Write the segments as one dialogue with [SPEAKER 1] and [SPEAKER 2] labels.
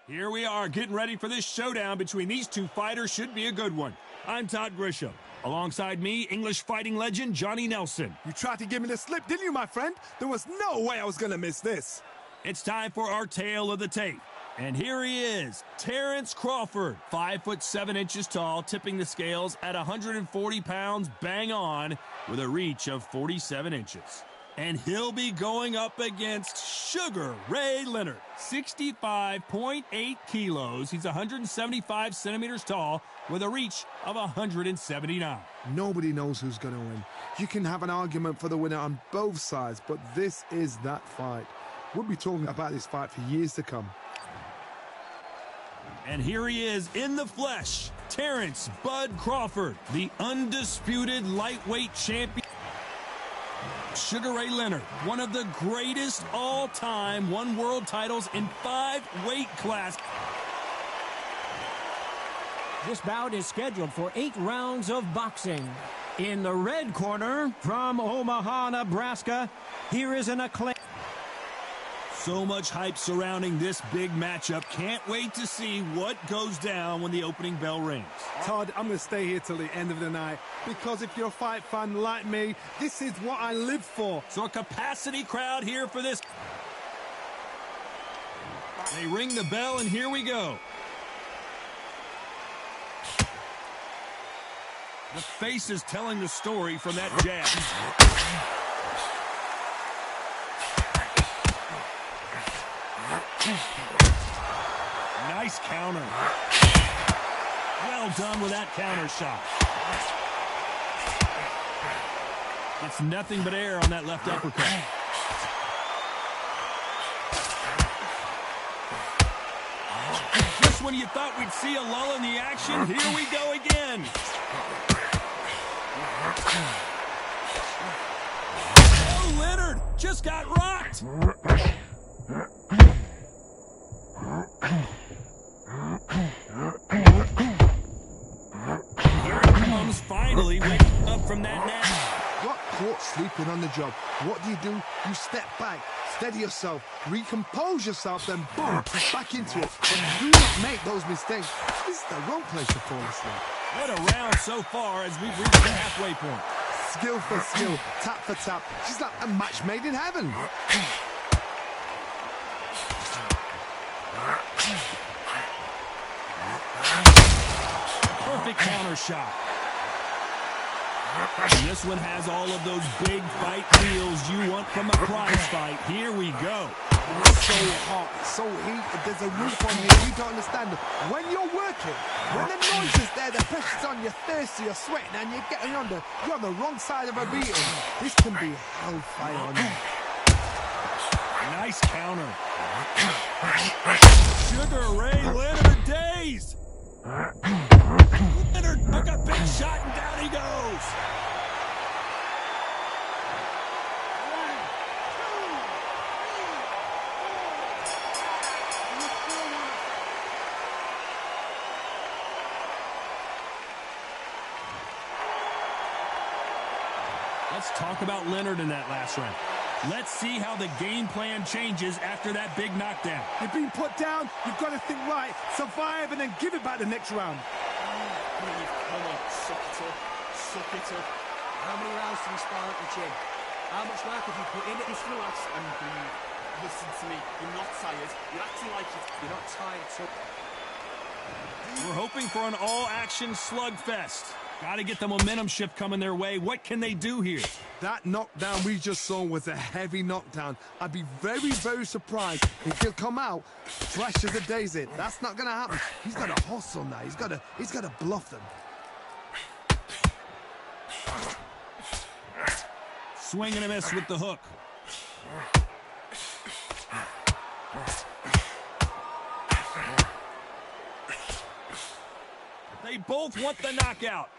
[SPEAKER 1] Here we are getting ready for this showdown between these two fighters. Should be a good one. I'm Todd Grisham. Alongside me, English fighting legend Johnny Nelson.
[SPEAKER 2] You tried to give me the slip, didn't you, my friend? There was no way I was going to miss this.
[SPEAKER 1] It's time for our tale of the tape. And here he is, Terrence Crawford, 5'7" tall, tipping the scales at 140 pounds, bang on, with a reach of 47 inches. And he'll be going up against Sugar Ray Leonard, 65.8 kilos. He's 175 centimeters tall with a reach of 179.
[SPEAKER 2] Nobody knows who's going to win. You can have an argument for the winner on both sides, but this is that fight. We'll be talking about this fight for years to come.
[SPEAKER 1] And here he is in the flesh, Terrence Bud Crawford, the undisputed lightweight champion. Sugar Ray Leonard, one of the greatest all-time, won world titles in 5 weight classes.
[SPEAKER 3] This bout is scheduled for 8 rounds of boxing. In the red corner, from Omaha, Nebraska, here is an acclaimed.
[SPEAKER 1] So much hype surrounding this big matchup. Can't wait to see what goes down when the opening bell rings.
[SPEAKER 2] Todd, I'm going to stay here till the end of the night because if you're a fight fan like me, this is what I live for.
[SPEAKER 1] So a capacity crowd here for this. They ring the bell and here we go. The face is telling the story from that jab. Nice counter. Well done with that counter shot. It's nothing but air on that left uppercut. Just when you thought we'd see a lull in the action, here we go again. Oh, Leonard just got rocked. Here it comes, finally waking up from that nap.
[SPEAKER 2] Got caught sleeping on the job. What do? You step back, steady yourself, recompose yourself, then boom, back into it. But do not make those mistakes. This is the wrong place to fall asleep.
[SPEAKER 1] What a round so far as we've reached the halfway point.
[SPEAKER 2] Skill for skill, tap for tap. She's like a match made in heaven.
[SPEAKER 1] Perfect counter shot. And this one has all of those big fight feels you want from a prize fight. Here we go.
[SPEAKER 2] It's so hot, so heated. There's a roof on here. You don't understand. When you're working, when the noise is there, the pressure's on, you're thirsty, you're sweating, and you're getting you're on the wrong side of a beating. This can be hellfire on you.
[SPEAKER 1] Nice counter. Sugar Ray Leonard dazed. Leonard took a big shot and down he goes. Let's talk about Leonard in that last round. Let's see how the game plan changes after that big knockdown.
[SPEAKER 2] You've been put down, you've got to think right, survive, and then give it back the next round.
[SPEAKER 4] Come on, suck it up, suck it up. How many rounds do you spar at the gym? How much work have you put in it? Just relax and breathe. Listen to me, you're not tired. You're acting like you're not tired, so...
[SPEAKER 1] We're hoping for an all-action slugfest. Got to get the momentum shift coming their way. What can they do here?
[SPEAKER 2] That knockdown we just saw was a heavy knockdown. I'd be very, very surprised if he'll come out fresh as a daisy. That's not going to happen. He's got to hustle now. He's got to bluff them.
[SPEAKER 1] Swing and a miss with the hook. They both want the knockout.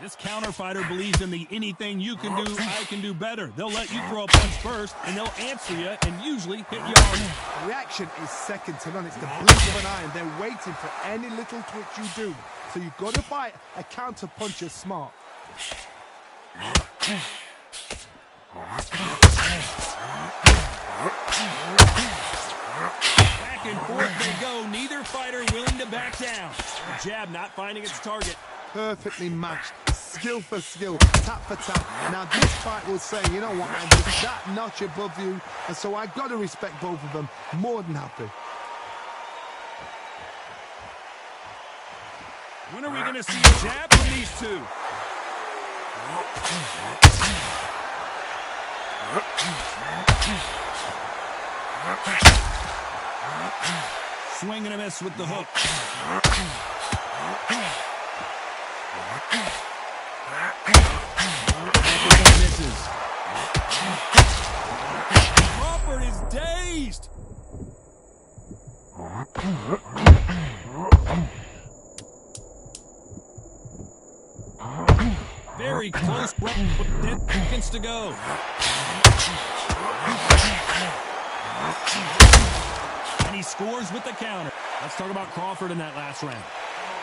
[SPEAKER 1] This counter fighter believes in the anything you can do, I can do better. They'll let you throw a punch first, and they'll answer you and usually hit you hard.
[SPEAKER 2] Reaction is second to none. It's the blink of an eye, and they're waiting for any little twitch you do. So you've got to fight a counter puncher smart.
[SPEAKER 1] Back and forth they go, neither fighter willing to back down. The jab not finding its target.
[SPEAKER 2] Perfectly matched, skill for skill, tap for tap. Now this fight will say, you know what, I'm just that notch above you, and so I got to respect both of them. More than happy.
[SPEAKER 1] When are we going to see a jab from these two? Swing and a miss with the hook. Misses. Crawford is dazed. Very close, with 10 seconds to go. And he scores with the counter. Let's talk about Crawford in that last round.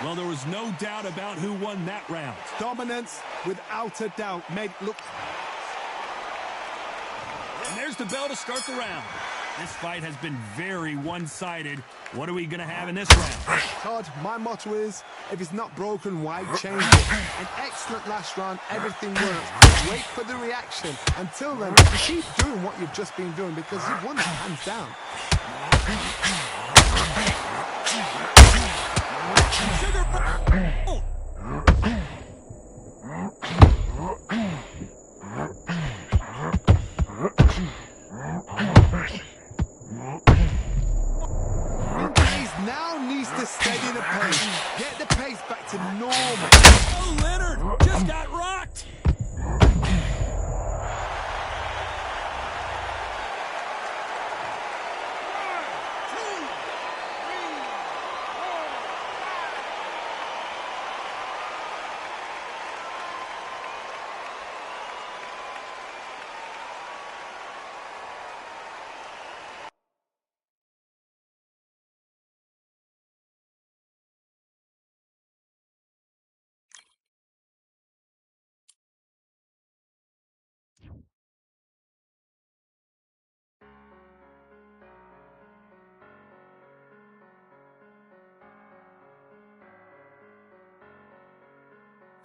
[SPEAKER 1] Well, there was no doubt about who won that round.
[SPEAKER 2] Dominance, without a doubt, made it look...
[SPEAKER 1] And there's the bell to start the round. This fight has been very one-sided. What are we going to have in this round?
[SPEAKER 2] Todd, my motto is, if it's not broken, why change it? An excellent last round, everything works. Wait for the reaction. Until then, you keep doing what you've just been doing because you've won it hands down. Now needs to steady the pace. Get the pace back to normal.
[SPEAKER 1] Oh, Leonard just got rocked.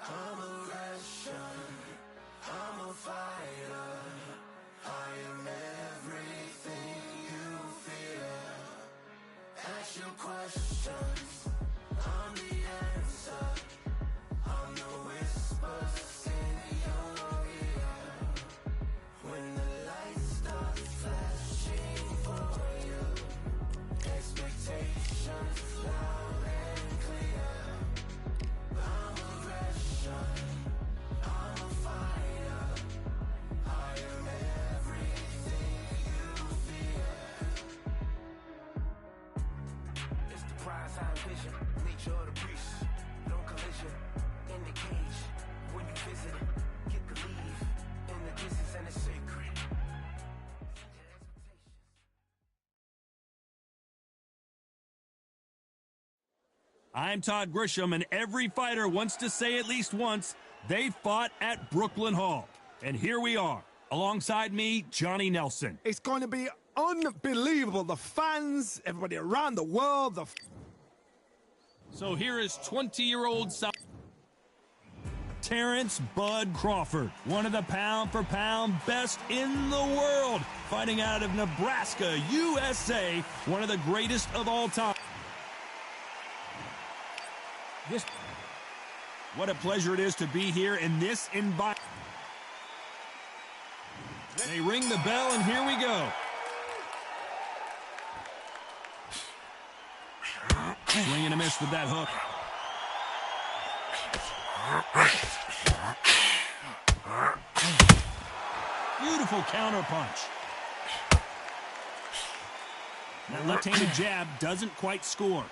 [SPEAKER 5] I'm a Russian, I'm a fighter, I am everything you fear. Ask your questions, I'm the answer, I'm the whispers in your ear. When the lights start flashing for you, expectations loud and clear. I'm a fighter, I am everything you fear. It's the prize I envision, nature of the beast, no collision, in the cage, when you visit, get to leave, in the distance and it's sacred.
[SPEAKER 1] I'm Todd Grisham, and every fighter wants to say at least once they fought at Brooklyn Hall. And here we are. Alongside me, Johnny Nelson.
[SPEAKER 2] It's going to be unbelievable. The fans, everybody around the world.
[SPEAKER 1] So here is 20-year-old Terrence Bud Crawford, one of the pound-for-pound best in the world, fighting out of Nebraska, USA, one of the greatest of all time. What a pleasure it is to be here in this environment. They ring the bell, and here we go. Swing and a miss with that hook. Beautiful counter punch. That left-handed jab doesn't quite score.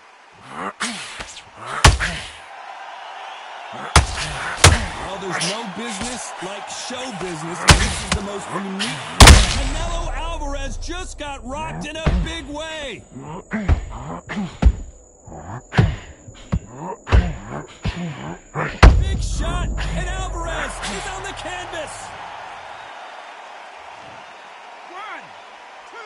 [SPEAKER 1] Well, there's no business like show business. This is the most unique. Canelo Alvarez just got rocked in a big way. Big shot, and Alvarez is on the canvas.
[SPEAKER 2] 1, 2,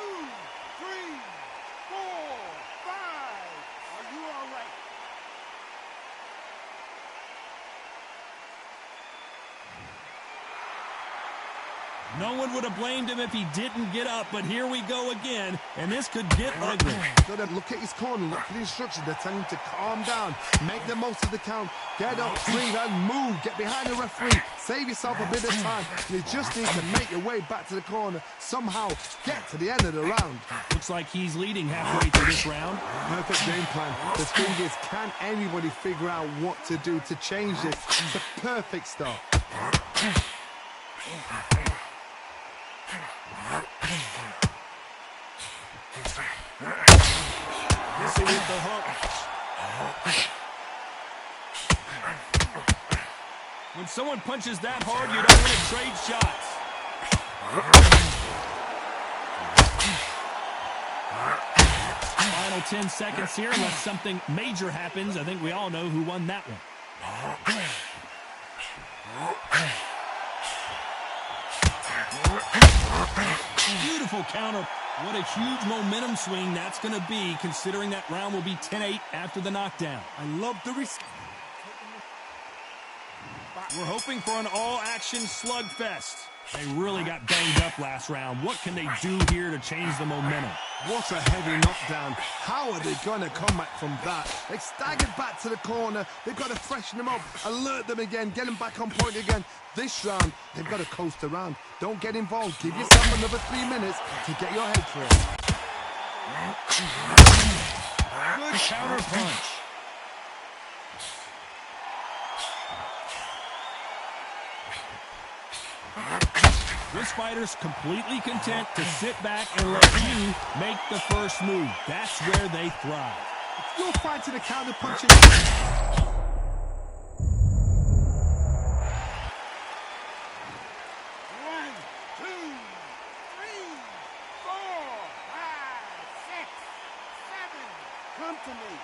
[SPEAKER 1] No one would have blamed him if he didn't get up, but here we go again, and this could get ugly.
[SPEAKER 2] Gotta look at his corner, look for the instructions. They're telling him to calm down, make the most of the count, get up, breathe, and move. Get behind the referee, save yourself a bit of time. You just need to make your way back to the corner, somehow get to the end of the round.
[SPEAKER 1] Looks like he's leading halfway through this round.
[SPEAKER 2] Perfect game plan. The thing is, can anybody figure out what to do to change this? It's a perfect start.
[SPEAKER 1] Missing with the hook. When someone punches that hard, you don't want to trade shots. Final 10 seconds here, unless something major happens. I think we all know who won that one. Beautiful counter. What a huge momentum swing that's going to be, considering that round will be 10-8 after the knockdown.
[SPEAKER 2] I love the risk.
[SPEAKER 1] We're hoping for an all-action slugfest. They really got banged up last round. What can they do here to change the momentum?
[SPEAKER 2] What a heavy knockdown. How are they going to come back from that? They staggered back to the corner. They've got to freshen them up, alert them again, get them back on point again. This round, they've got to coast around. Don't get involved. Give yourself another 3 minutes to get your head through.
[SPEAKER 1] Good counter punch. This fighter's completely content to sit back and let you make the first move. That's where they thrive.
[SPEAKER 2] You'll fight to the counter punching.
[SPEAKER 5] 1, 2, 3, 4, 5, 6, 7. Come to me.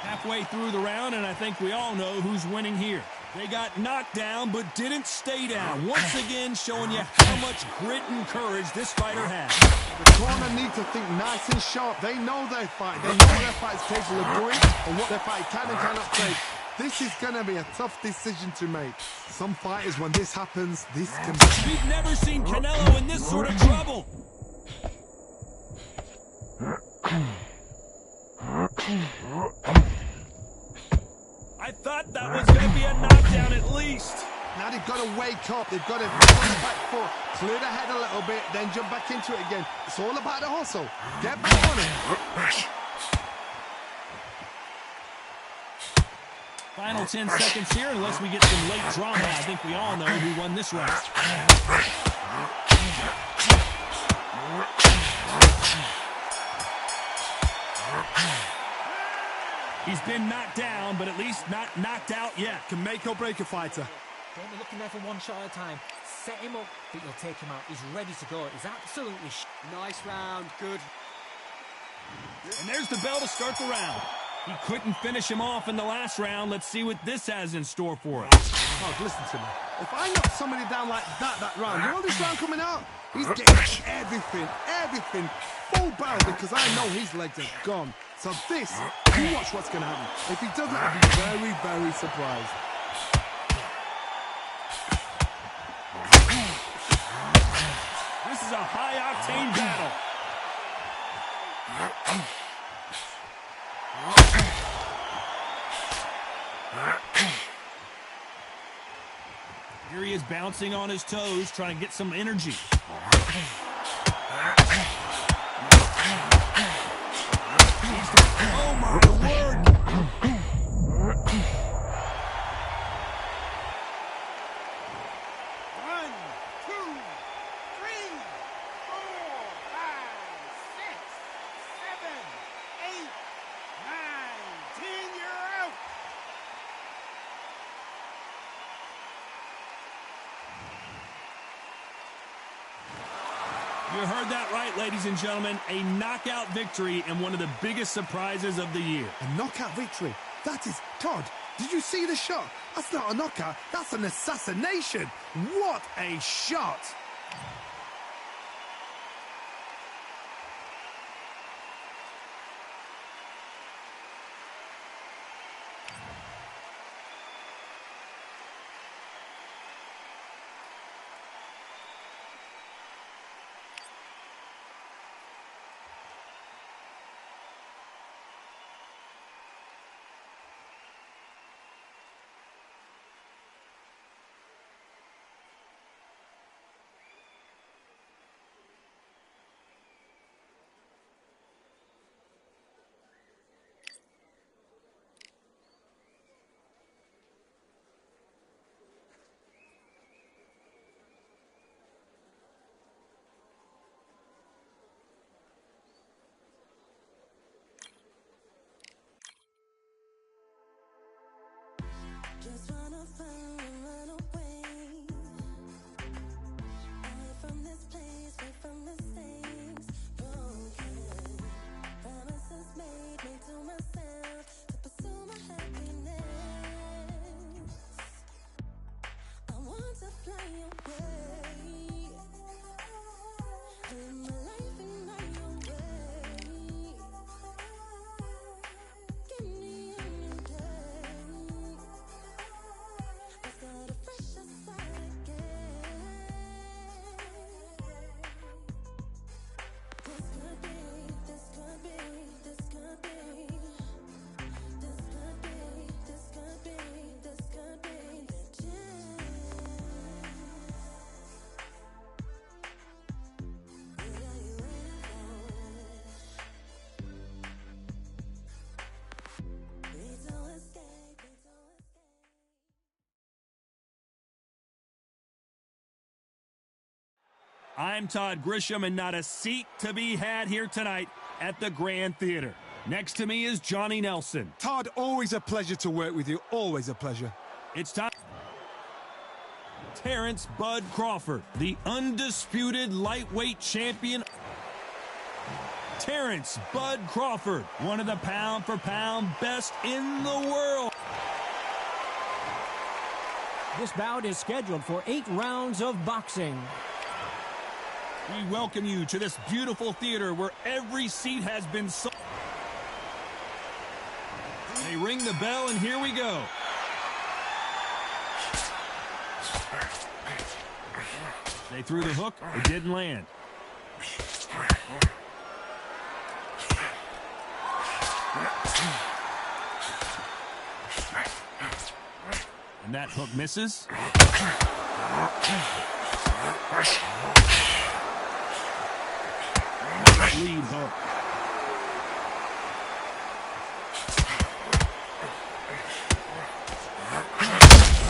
[SPEAKER 1] Halfway through the round, and I think we all know who's winning here. They got knocked down, but didn't stay down. Once again, showing you how much grit and courage this fighter has.
[SPEAKER 2] The corner need to think nice and sharp. They know their fight. They know what their fight's capable of doing and what their fight can and cannot take. This is going to be a tough decision to make. Some fighters, when this happens, this can be...
[SPEAKER 1] We've never seen Canelo in this sort of trouble. I thought that was going to be a knockdown at least.
[SPEAKER 2] Now they've got to wake up. They've got to come back foot, clear the head a little bit, then jump back into it again. It's all about the hustle. Get back on it.
[SPEAKER 1] Final 10 seconds here, unless we get some late drama. I think we all know who won this round. He's been knocked down, but at least not knocked out yet.
[SPEAKER 2] Can make or break a fighter.
[SPEAKER 6] Don't be looking there for one shot at a time. Set him up, but you'll take him out. He's ready to go. He's absolutely
[SPEAKER 4] Nice round, good.
[SPEAKER 1] And there's the bell to start the round. He couldn't finish him off in the last round. Let's see what this has in store for us.
[SPEAKER 2] Oh, listen to me. If I knock somebody down like that round, you know this round coming out? He's getting everything, full barrel, because I know his legs are gone. So this, you watch what's going to happen. If he doesn't, I'll be very, very surprised.
[SPEAKER 1] This is a high-octane battle. Here he is bouncing on his toes, trying to get some energy. Oh my word!
[SPEAKER 5] 1, 2, 3, 4, 5, 6, 7, 8, 9, 10. You're out.
[SPEAKER 1] You heard that right, ladies and gentlemen. A knockout victory and one of the biggest surprises of the year.
[SPEAKER 2] A knockout victory. That is, Todd, did you see the shot? That's not a knockout. That's an assassination. What a shot.
[SPEAKER 1] I'm Todd Grisham, and not a seat to be had here tonight at the Grand Theater. Next to me is Johnny Nelson.
[SPEAKER 2] Todd, always a pleasure to work with you. Always a pleasure.
[SPEAKER 1] It's time. Terrence Bud Crawford, the undisputed lightweight champion. Terrence Bud Crawford, one of the pound-for-pound best in the world.
[SPEAKER 3] This bout is scheduled for 8 rounds of boxing.
[SPEAKER 1] We welcome you to this beautiful theater where every seat has been sold. They ring the bell, and here we go. They threw the hook. It didn't land. And that hook misses. Lead hook.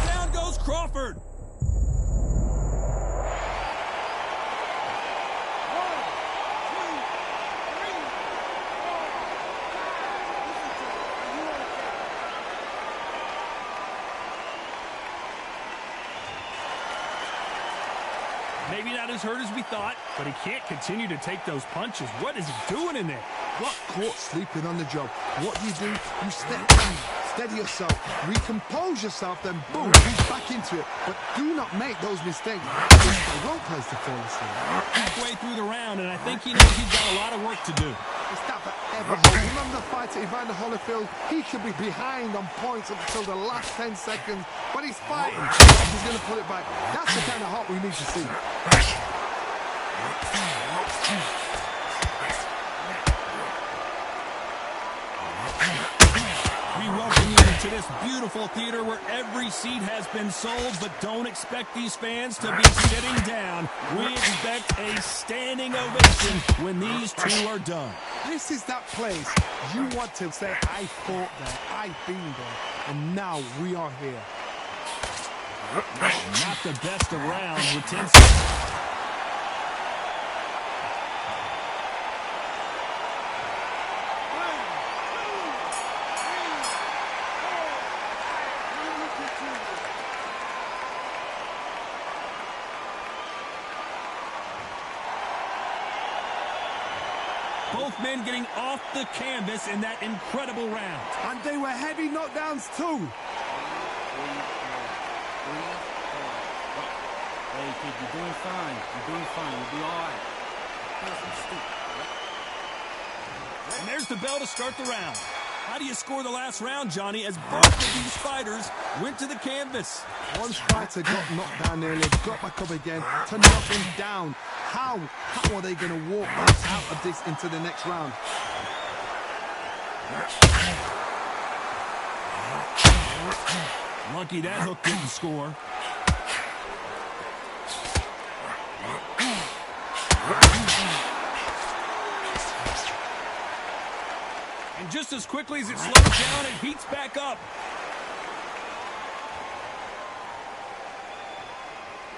[SPEAKER 1] Down goes Crawford. Maybe not as hurt as we thought, but he can't continue to take those punches. What is he doing in there?
[SPEAKER 2] Got caught sleeping on the job. What do? You step down, steady yourself, recompose yourself, then boom, he's back into it. But do not make those mistakes. It's the wrong place to fall asleep.
[SPEAKER 1] Halfway through the round, and I think he knows he's got a lot of work to do.
[SPEAKER 2] It's that forever hold. Remember the fight at Evander Holyfield? He could be behind on points up until the last 10 seconds, but he's fighting. He's going to put it back. That's the kind of heart we need to see.
[SPEAKER 1] We welcome you to this beautiful theater where every seat has been sold, but don't expect these fans to be sitting down. We expect a standing ovation when these two are done.
[SPEAKER 2] This is that place you want to say, I fought there, I've been there, and now we are here.
[SPEAKER 1] Not the best of rounds with 10 seconds. Both men getting off the canvas in that incredible round.
[SPEAKER 2] And they were heavy knockdowns too.
[SPEAKER 6] Hey, kid, you're doing fine. You're doing fine. You'll be all right.
[SPEAKER 1] And there's the bell to start the round. How do you score the last round, Johnny, as both of these fighters went to the canvas?
[SPEAKER 2] One fighter got knocked down earlier, got back up again to knock him down. How are they going to walk out of this into the next round?
[SPEAKER 1] Lucky that hook didn't score. And just as quickly as it slows down, it heats back up.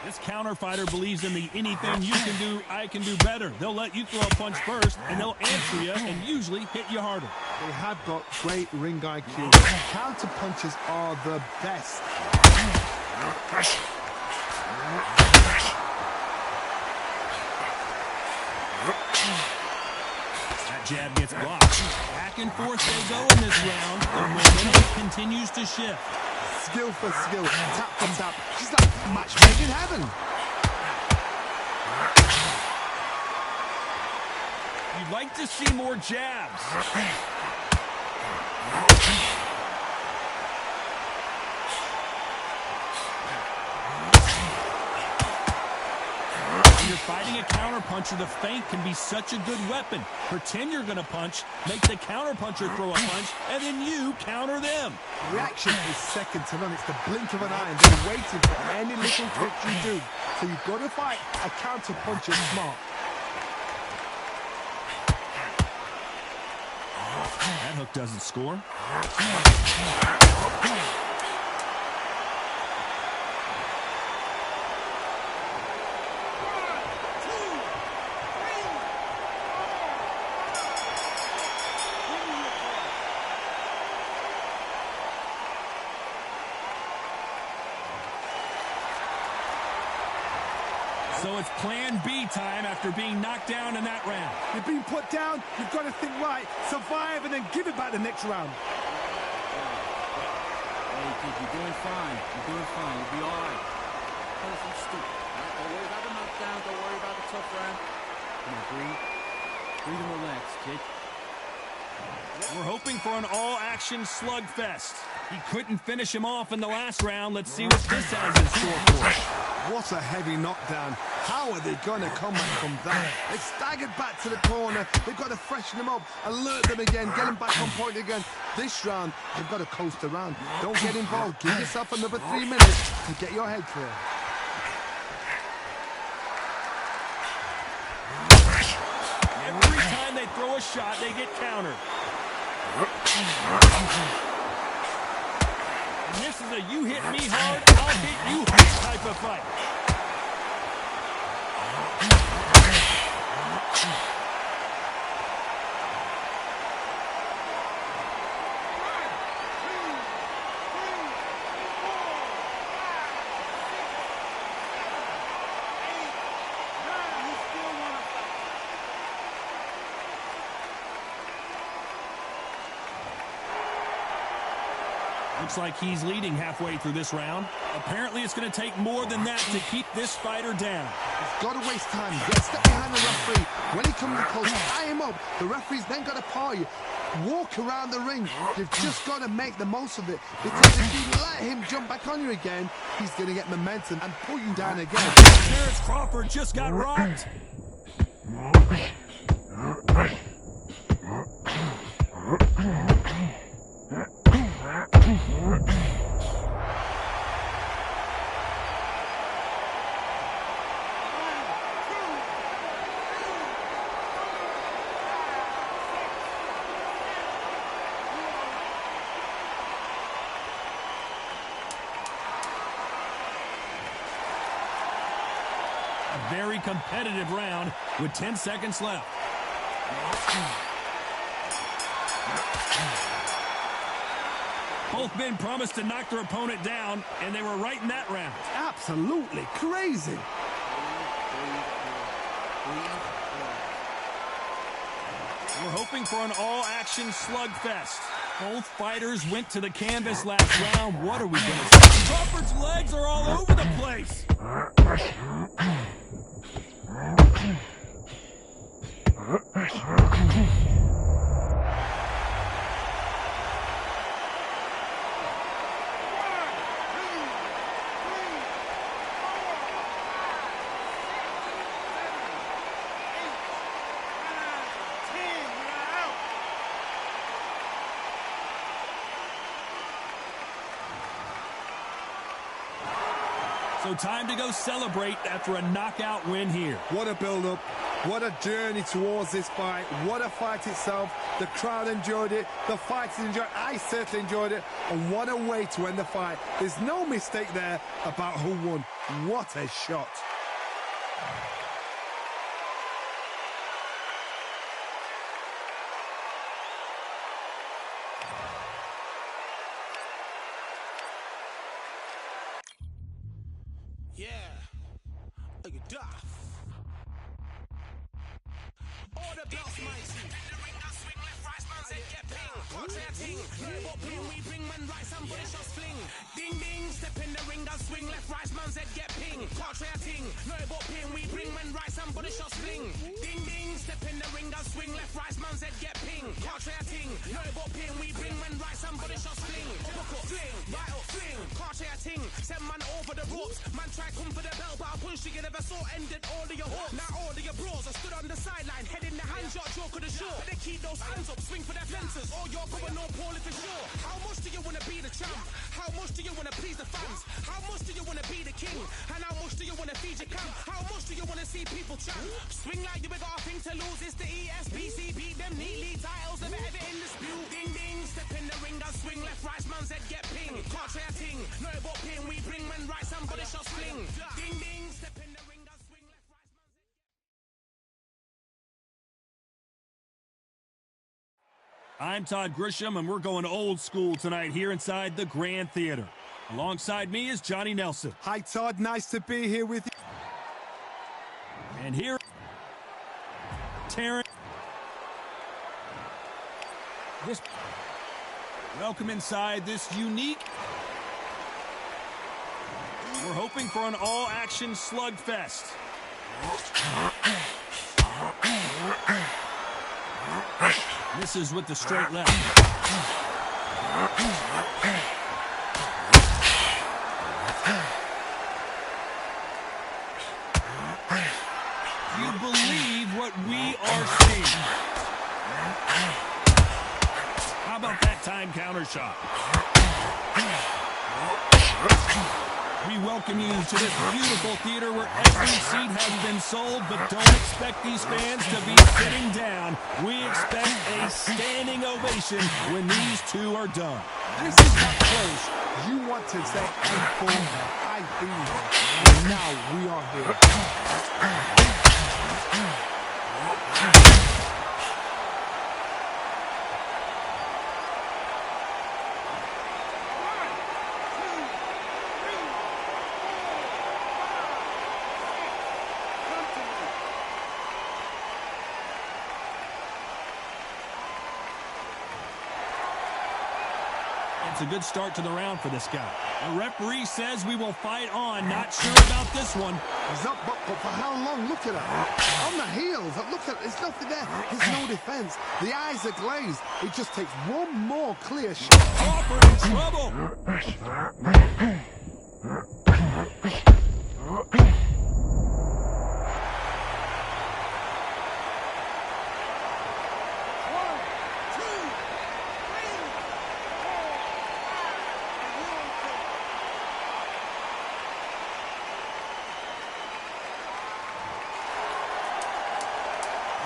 [SPEAKER 1] This counter fighter believes in the anything you can do, I can do better. They'll let you throw a punch first, and they'll answer you and usually hit you harder.
[SPEAKER 2] They have got great ring IQ. Counter punches are the best.
[SPEAKER 1] That jab gets blocked. Back and forth they go in this round. The momentum continues to shift.
[SPEAKER 2] Skill for skill, tap for tap. She's like matchmaking heaven.
[SPEAKER 1] You'd like to see more jabs. When you're fighting a counterpuncher, the feint can be such a good weapon. Pretend you're going to punch, make the counterpuncher throw a punch, and then you counter them.
[SPEAKER 2] Reaction is second to none. It's the blink of an eye, and they're waiting for any little trick you do. So you've got to fight a counterpuncher smart.
[SPEAKER 1] That hook doesn't score. So it's plan B time after being knocked down in that round.
[SPEAKER 2] You've been put down, you've got to think right, survive and then give it back the next round.
[SPEAKER 4] Hey, kid, you're doing fine. You're doing fine. You'll be all right. Nothing stupid. Don't worry about the knockdown. Don't worry about the tough round. Come on, breathe. Breathe and relax, kid.
[SPEAKER 1] We're hoping for an all-action slugfest. He couldn't finish him off in the last round. Let's see what this has in store for us.
[SPEAKER 2] What a heavy knockdown. How are they going to come back from that? They staggered back to the corner. They've got to freshen them up, alert them again, get them back on point again. This round, they've got to coast around. Don't get involved. Give yourself another 3 minutes to get your head clear.
[SPEAKER 1] Every time they throw a shot, they get countered. And this is a you hit me hard, I'll hit you hard type of fight. Looks like he's leading halfway through this round. Apparently it's going to take more than that to keep this fighter down.
[SPEAKER 2] He's got to waste time. Get a step behind the referee. When he comes in close, tie him up. The referee's then got to paw you. Walk around the ring. You've just got to make the most of it. Because if you let him jump back on you again, he's going to get momentum and pull you down again.
[SPEAKER 1] Terence Crawford just got rocked. A very competitive round with 10 seconds left. Both men promised to knock their opponent down, and they were right in that round.
[SPEAKER 2] Absolutely crazy.
[SPEAKER 1] We're hoping for an all-action slugfest. Both fighters went to the canvas last round. What are we going to see? Crawford's legs are all over the place. So time to go celebrate after a knockout win here.
[SPEAKER 2] What a build-up. What a journey towards this fight. What a fight itself. The crowd enjoyed it. The fighters enjoyed it. I certainly enjoyed it. And what a way to end the fight. There's no mistake there about who won. What a shot.
[SPEAKER 5] Yeah, look at Duff. Order blocks, mighty. In the ring, I swing left, right, man said get ping. Watch that ting. What ping we bring, man, right, somebody shots fling. Ding ding, step in the ring, I swing left, right, man said get ping. Watch that ting. No, what ping we bring, man, right, somebody shots fling. Ding ding, step in the ring, I swing left, right, man said get ping. Watch that ting. No, what ping we bring, man, right, somebody shots fling. Hook up, fling, right up, fling. Watch that ting. Send man over the ropes. Man try come for the bell, but I punch you never saw ended all of your hopes. Now all of your bros are stood on the sideline, head in the hands, your joke of the show. But they keep those hands up, swing for their fences. Or you're going no poorly for sure. How much do you want to be the champ? How much do you want to please the fans? How much do you want to be the king? And how much do you want to feed your camp? How much do you want to see people chant? Swing like you got a thing to lose. It's the ESPC, beat them neatly. Titles never ever in dispute. Ding ding, step in the ring, I swing left, right, man said get ping. Can't try a ting, no but ping. We bring man right, somebody shots fling. Ding ding, step in the ring, I swing left, right, man said
[SPEAKER 1] I'm Todd Grisham, and we're going old school tonight here inside the Grand Theater. Alongside me is Johnny Nelson.
[SPEAKER 2] Hi, Todd. Nice to be here with you.
[SPEAKER 1] And here, Terrence. Welcome inside this unique. We're hoping for an all-action slugfest. Misses with the straight left. Do you believe what we are seeing? How about that time counter shot? We welcome you to this beautiful theater where every seat has been sold, but don't expect these fans to be sitting down. We expect a standing ovation when these two are done.
[SPEAKER 2] This is that place you want to say, I've been here, I've been here, and now we are here.
[SPEAKER 1] It's a good start to the round for this guy. The referee says we will fight on. Not sure about this one.
[SPEAKER 2] He's not buckled for how long? Look at it. On the heels. Look at it. There's nothing there. There's no defense. The eyes are glazed. It just takes one more clear shot.
[SPEAKER 1] Crawford in trouble.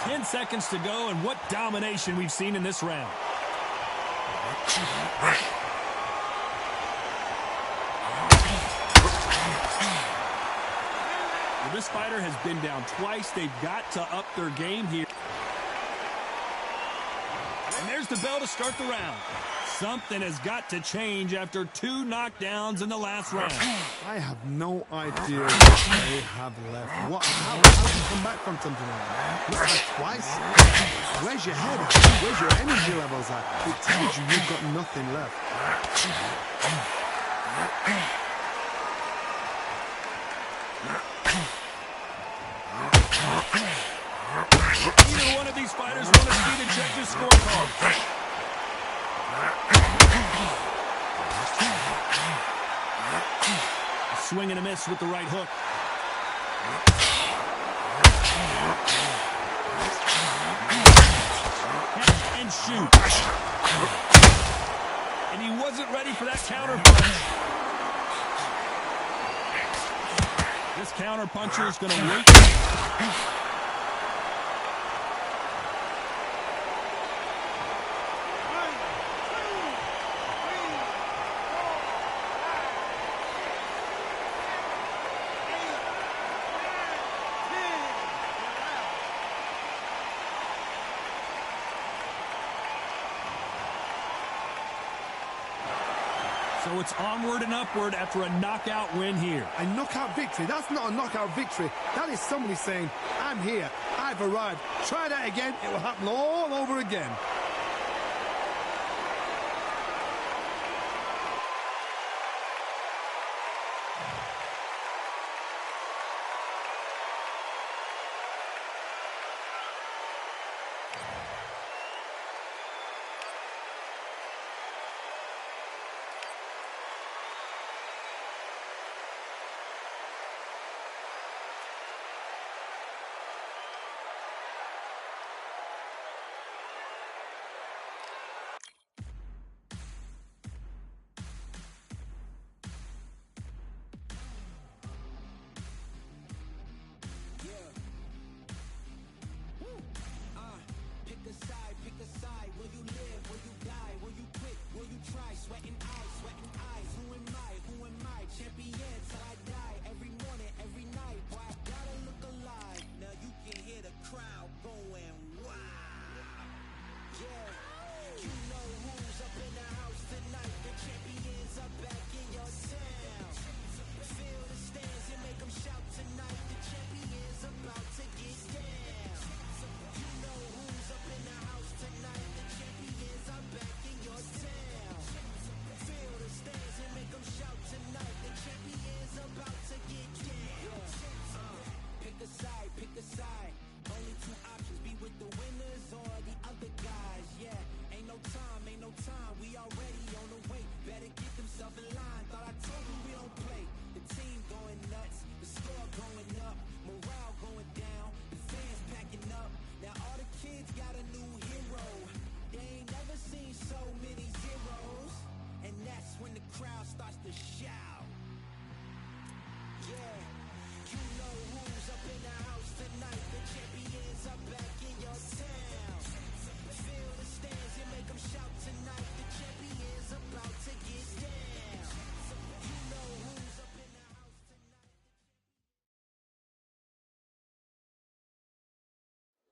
[SPEAKER 1] 10 seconds to go, and what domination we've seen in this round. Well, this fighter has been down twice. They've got to up their game here. And there's the bell to start the round. Something has got to change after 2 knockdowns in the last round.
[SPEAKER 2] I have no idea what they have left. How do you come back from something like that? Look like twice. Where's your head at? Where's your energy levels at? It tells you you've got nothing left.
[SPEAKER 1] Either one of these fighters want to see the judges' scorecard. Swing and a miss with the right hook. And shoot. And he wasn't ready for that counter punch. This counter puncher is going to wait. So it's onward and upward after a knockout win here.
[SPEAKER 2] A knockout victory? That's not a knockout victory. That is somebody saying, I'm here, I've arrived. Try that again, it will happen all over again.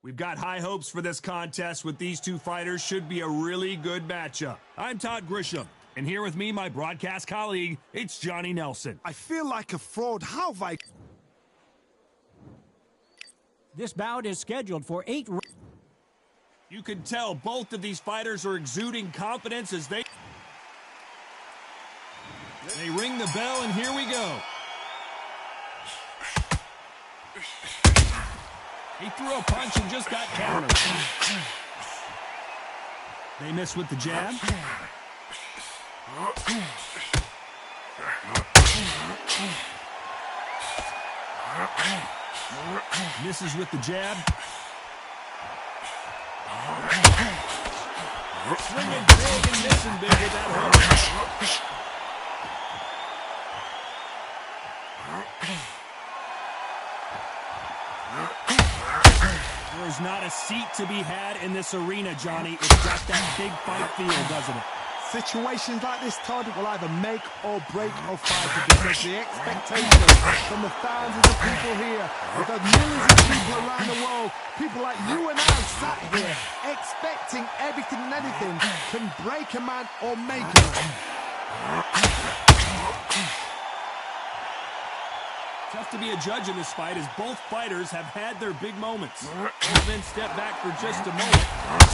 [SPEAKER 1] We've got high hopes for this contest with these two fighters. Should be a really good matchup. I'm Todd Grisham, and here with me, my broadcast colleague, it's Johnny Nelson.
[SPEAKER 2] I feel like a fraud. How have I...
[SPEAKER 3] This bout is scheduled for 8 rounds.
[SPEAKER 1] You can tell both of these fighters are exuding confidence as they ring the bell, and here we go. He threw a punch and just got countered. They miss with the jab. Misses with the jab. Swinging big and missing big with that hook. There's not a seat to be had in this arena, Johnny. It's got that big fight feel, doesn't it?
[SPEAKER 2] Situations like this, Todd, will either make or break a fighter because the expectations from the thousands of people here, because millions of people around the world, people like you and I sat here expecting everything and anything can break a man or make a man.
[SPEAKER 1] Tough to be a judge in this fight as both fighters have had their big moments. Then step back for just a moment.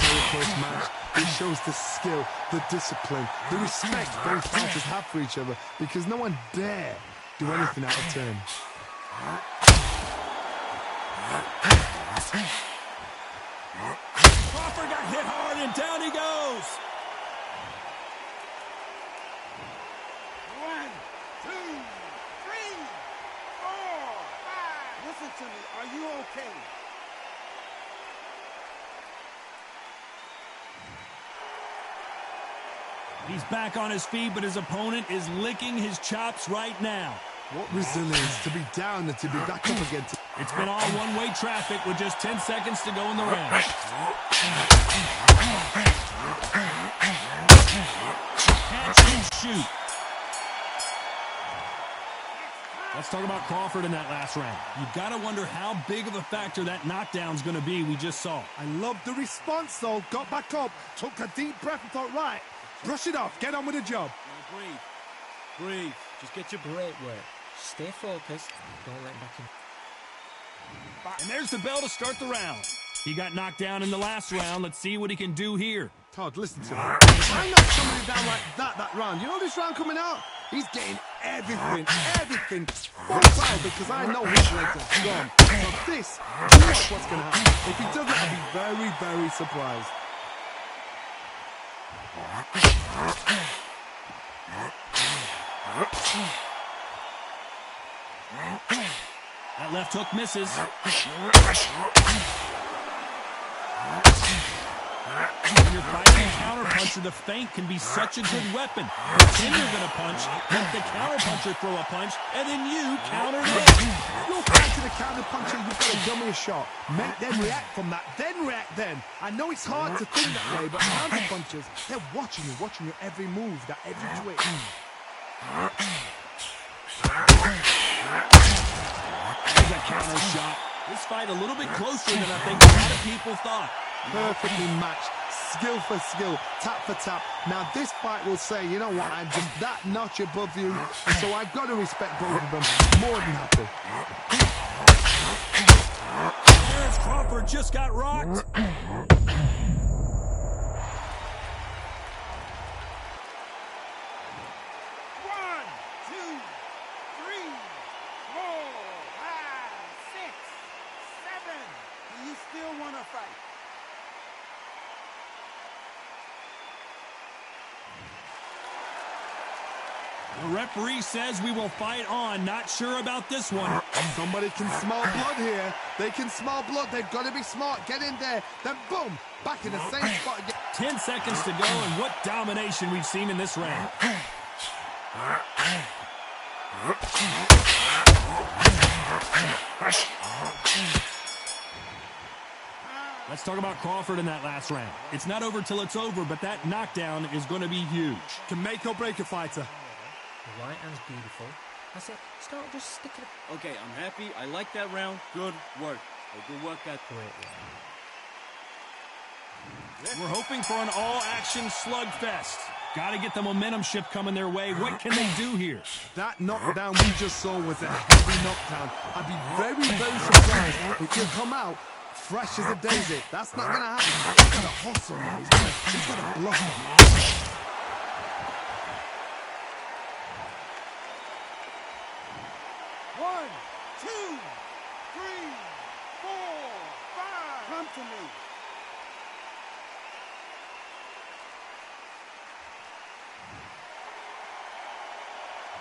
[SPEAKER 2] Very close match. It shows the skill, the discipline, the respect both fighters have for each other because no one dare do anything out of turn.
[SPEAKER 1] Crawford got hit hard and down he goes.
[SPEAKER 7] 1, 2, 3, 4, 5. Listen to me. Are you okay?
[SPEAKER 1] He's back on his feet, but his opponent is licking his chops right now.
[SPEAKER 2] What resilience to be down and to be back up again.
[SPEAKER 1] It's been all one-way traffic with just 10 seconds to go in the round. Catch and shoot. Let's talk about Crawford in that last round. You've got to wonder how big of a factor that knockdown's going to be we just saw.
[SPEAKER 2] I love the response, though. Got back up, took a deep breath and thought, right, brush it off, get on with the job.
[SPEAKER 4] Now breathe. Breathe. Just get your...
[SPEAKER 6] Great work. Stay focused. Don't let him back in.
[SPEAKER 1] And there's the bell to start the round. He got knocked down in the last round. Let's see what he can do here.
[SPEAKER 2] Todd, listen to me. I knocked somebody down like that round. You know this round coming out? He's getting everything full power because I know his legs are strong. So this, watch what's going to happen. If he doesn't, I'll be very, very surprised.
[SPEAKER 1] That left hook misses. When you're fighting a counterpuncher, the feint can be such a good weapon. Then you're going to punch, let the counterpuncher throw a punch, and then you counter it.
[SPEAKER 2] You're fighting a counterpuncher, you've got to dummy a shot. Make them react from that, then react then. I know it's hard to think that way, but counterpunchers, they're watching you every move, that every twitch.
[SPEAKER 1] There's a counter shot. This fight a little bit closer than I think a lot of people thought.
[SPEAKER 2] Perfectly matched, skill for skill, tap for tap. Now this fight will say, you know what, I'm just that notch above you, and so I've got to respect both of them. More than happy.
[SPEAKER 1] Terence Crawford just got rocked.
[SPEAKER 7] 6, 7. Do you still want to fight?
[SPEAKER 1] The referee says we will fight on. Not sure about this one.
[SPEAKER 2] Somebody can smell blood here. They can smell blood. They've got to be smart. Get in there. Then boom, back in the same spot again.
[SPEAKER 1] 10 seconds to go, and what domination we've seen in this round. Let's talk about Crawford in that last round. It's not over till it's over, but that knockdown is going to be huge.
[SPEAKER 2] Can make or break a fighter.
[SPEAKER 6] The right hand's beautiful. I said, start just sticking it.
[SPEAKER 4] Okay, I'm happy. I like that round. Good work. Good work, that.
[SPEAKER 6] Great work.
[SPEAKER 1] We're hoping for an all-action slugfest. Got to get the momentum shift coming their way. What can they do here?
[SPEAKER 2] That knockdown we just saw was a heavy knockdown. I'd be very, very surprised if he'll come out fresh as a daisy. That's not going to happen. He's got to hustle now. He's got to block him.
[SPEAKER 7] 1, 2, 3, 4, 5. Come to me.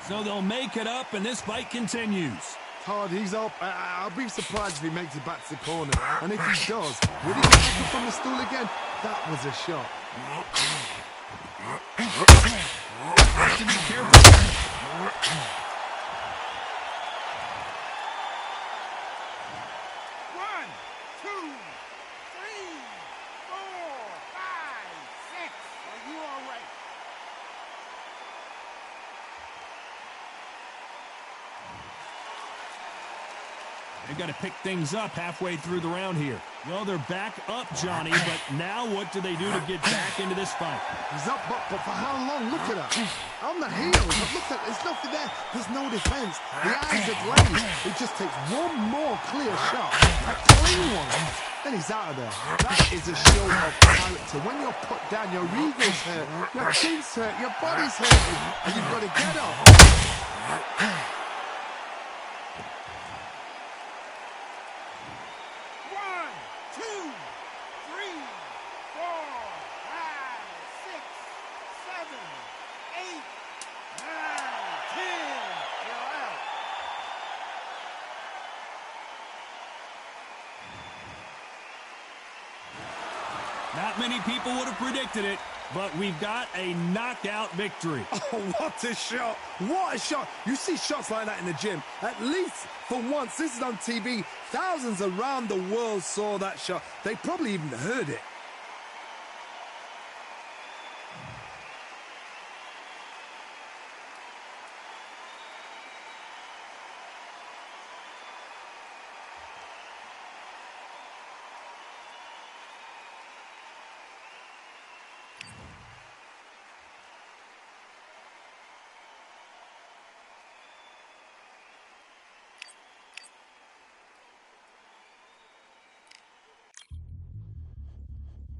[SPEAKER 1] So they'll make it up, and this fight continues.
[SPEAKER 2] Todd, he's up. I'll be surprised if he makes it back to the corner. And if he does, will he get back up on the stool again? That was a shot.
[SPEAKER 1] Have to be careful.
[SPEAKER 7] 1, 2, 3, 4, 5, 6. Are you all right?
[SPEAKER 1] They've got to pick things up halfway through the round here. Well, they're back up, Johnny, but now what do they do to get back into this fight?
[SPEAKER 2] He's up, but for how long? Look at that. On the heels. Look at there's nothing there. There's no defense. The eyes are glazed. It just takes one more clear shot. A clean one. Then he's out of there. That is a show of character. When you're put down, your ego's hurt, your chin's hurt, your body's hurting, and you've got to get up.
[SPEAKER 7] 2, 3, 4, 5, 6, 7, 8, 9, 10. You're out.
[SPEAKER 1] Not many people would have predicted it, but we've got a knockout victory.
[SPEAKER 2] Oh, what a shot. What a shot. You see shots like that in the gym. At least for once, this is on TV. Thousands around the world saw that shot. They probably even heard it.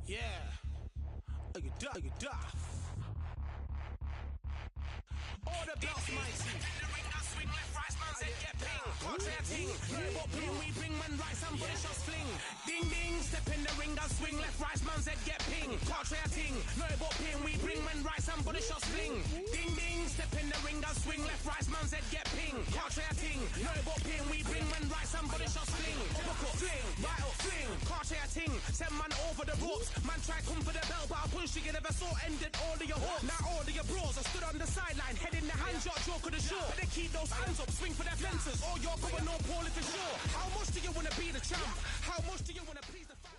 [SPEAKER 5] Yeah. All the belts, mighty. Swing left, right, man's head get ping. Contrary ting. What ping we bring, man, right, somebody shots fling. Ding, ding, step in the ring, and swing left, right, man's head get ping. Contrary ting. No, what ping we bring, man, right, somebody shots fling. Ding, ding, step in the ring, and swing left, right, man's head get ping. Contrary ting. No, what ping we bring, man, right, somebody shots fling. Uppercut, fling, right up, fling. Contrary ting. Send man over the ropes. Man try come for the bell, but I punch you never saw ended all of your hopes. Now all of your bros are stood on the sideline, head in the hand, shot, joke of the show. But they keep those hands up, swing for their fences. Or you're going no poorly for sure. How much do you want to be the champ? How much do you want to please the fans?